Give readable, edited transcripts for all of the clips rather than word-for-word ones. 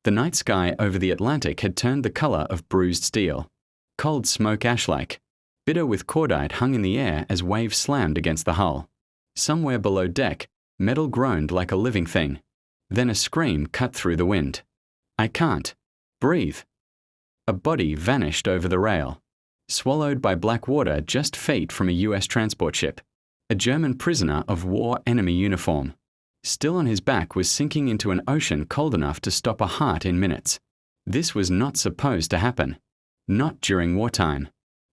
The night sky over the Atlantic had turned the color of bruised steel. Cold smoke ash-like, bitter with cordite, hung in the air as waves slammed against the hull. Somewhere below deck, metal groaned like a living thing. Then a scream cut through the wind. "I can't breathe." A body vanished over the rail, swallowed by black water just feet from a US transport ship. A German prisoner of war enemy uniform, still on his back, was sinking into an ocean cold enough to stop a heart in minutes. This was not supposed to happen. Not during wartime.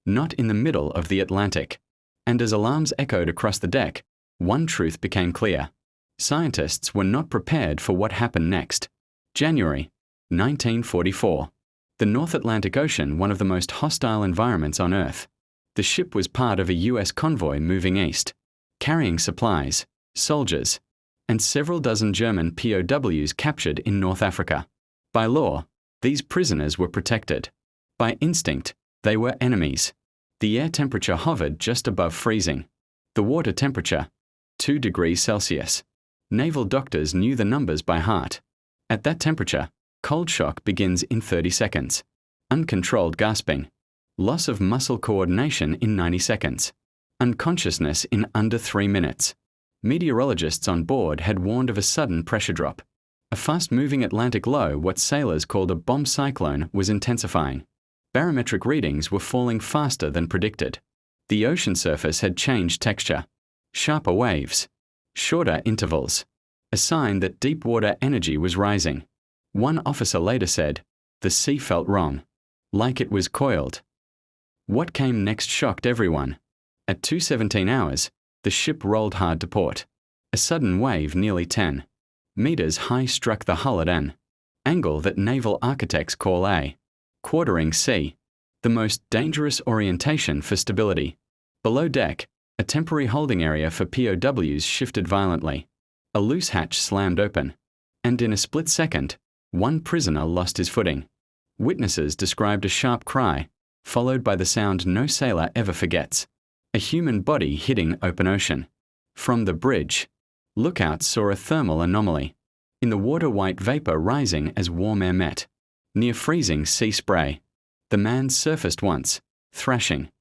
Not in the middle of the Atlantic. And as alarms echoed across the deck, one truth became clear. Scientists were not prepared for what happened next. January 1944. The North Atlantic Ocean, one of the most hostile environments on Earth. The ship was part of a US convoy moving east, carrying supplies, soldiers, and several dozen German POWs captured in North Africa. By law, these prisoners were protected. By instinct, they were enemies. The air temperature hovered just above freezing. The water temperature, 2 degrees Celsius. Naval doctors knew the numbers by heart. At that temperature, cold shock begins in 30 seconds. Uncontrolled gasping. Loss of muscle coordination in 90 seconds. Unconsciousness in under 3 minutes. Meteorologists on board had warned of a sudden pressure drop. A fast-moving Atlantic low, what sailors called a bomb cyclone, was intensifying. Barometric readings were falling faster than predicted. The ocean surface had changed texture. Sharper waves. Shorter intervals. A sign that deep water energy was rising. One officer later said, "The sea felt wrong. Like it was coiled." What came next shocked everyone. At 2:17 hours, the ship rolled hard to port. A sudden wave nearly 10 meters high struck the hull at an angle that naval architects call a quartering C, the most dangerous orientation for stability. Below deck, a temporary holding area for POWs shifted violently. A loose hatch slammed open, and in a split second, one prisoner lost his footing. Witnesses described a sharp cry, followed by the sound no sailor ever forgets. A human body hitting open ocean. From the bridge, lookouts saw a thermal anomaly. In the water, white vapor rising as warm air met. Near freezing sea spray. The man surfaced once, thrashing,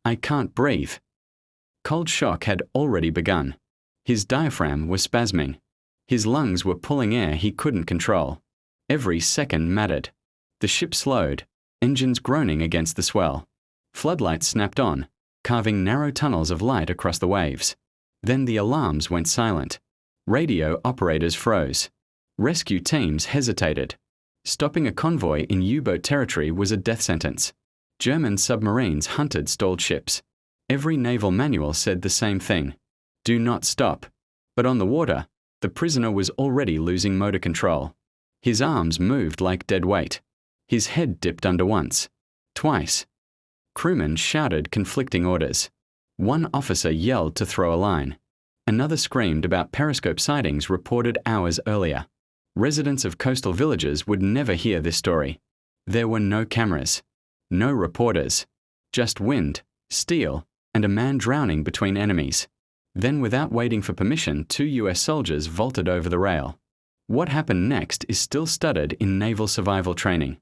"I can't breathe." Cold shock had already begun. His diaphragm was spasming. His lungs were pulling air he couldn't control. Every second mattered. The ship slowed, engines groaning against the swell. Floodlights snapped on, carving narrow tunnels of light across the waves. Then the alarms went silent. Radio operators froze. Rescue teams hesitated. Stopping a convoy in U-boat territory was a death sentence. German submarines hunted stalled ships. Every naval manual said the same thing. Do not stop. But on the water, the prisoner was already losing motor control. His arms moved like dead weight. His head dipped under once. Twice. Crewmen shouted conflicting orders. One officer yelled to throw a line. Another screamed about periscope sightings reported hours earlier. Residents of coastal villages would never hear this story. There were no cameras. No reporters. Just wind, steel, and a man drowning between enemies. Then, without waiting for permission, 2 US soldiers vaulted over the rail. What happened next is still studied in naval survival training.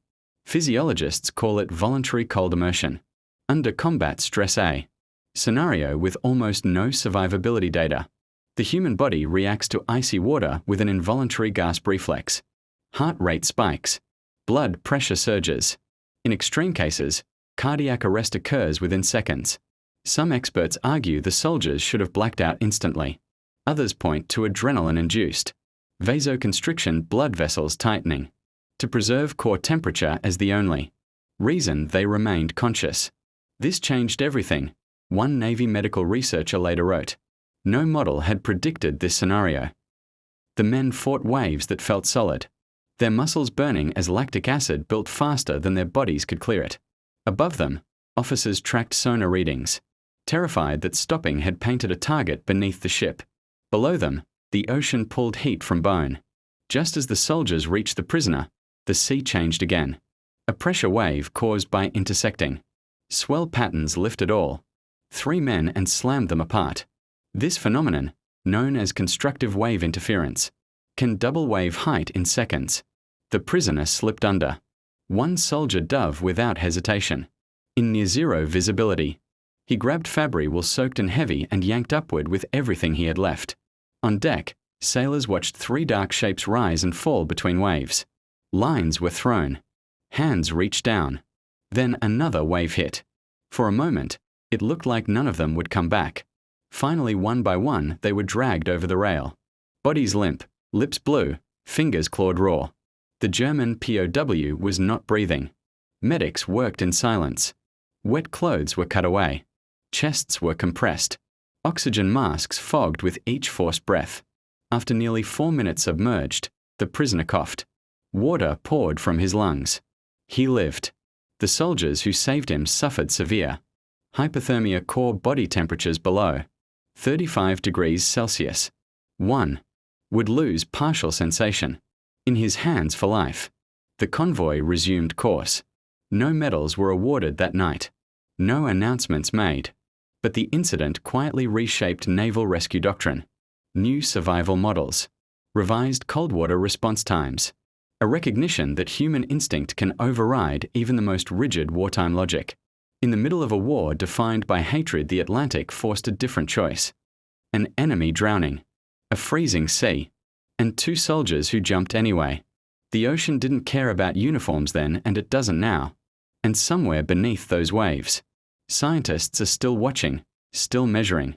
Physiologists call it voluntary cold immersion. Under combat stress A scenario with almost no survivability data. The human body reacts to icy water with an involuntary gasp reflex. Heart rate spikes. Blood pressure surges. In extreme cases, cardiac arrest occurs within seconds. Some experts argue the soldiers should have blacked out instantly. Others point to adrenaline-induced vasoconstriction, blood vessels tightening, to preserve core temperature as the only reason they remained conscious. This changed everything, one Navy medical researcher later wrote. No model had predicted this scenario. The men fought waves that felt solid, their muscles burning as lactic acid built faster than their bodies could clear it. Above them, officers tracked sonar readings, terrified that stopping had painted a target beneath the ship. Below them, the ocean pulled heat from bone. Just as the soldiers reached the prisoner, the sea changed again. A pressure wave caused by intersecting swell patterns lifted all 3 men and slammed them apart. This phenomenon, known as constructive wave interference, can double wave height in seconds. The prisoner slipped under. One soldier dove without hesitation. In near-zero visibility. He grabbed Fabry while soaked and heavy and yanked upward with everything he had left. On deck, sailors watched 3 dark shapes rise and fall between waves. Lines were thrown. Hands reached down. Then another wave hit. For a moment, it looked like none of them would come back. Finally, one by one, they were dragged over the rail. Bodies limp, lips blue, fingers clawed raw. The German POW was not breathing. Medics worked in silence. Wet clothes were cut away. Chests were compressed. Oxygen masks fogged with each forced breath. After nearly 4 minutes submerged, the prisoner coughed. Water poured from his lungs. He lived. The soldiers who saved him suffered severe. Hypothermia core body temperatures below 35 degrees Celsius. 1. Would lose partial sensation. In his hands for life. The convoy resumed course. No medals were awarded that night. No announcements made. But the incident quietly reshaped naval rescue doctrine. New survival models. Revised cold water response times. A recognition that human instinct can override even the most rigid wartime logic. In the middle of a war defined by hatred, the Atlantic forced a different choice. An enemy drowning. A freezing sea. And 2 soldiers who jumped anyway. The ocean didn't care about uniforms then, and it doesn't now. And somewhere beneath those waves, scientists are still watching, still measuring.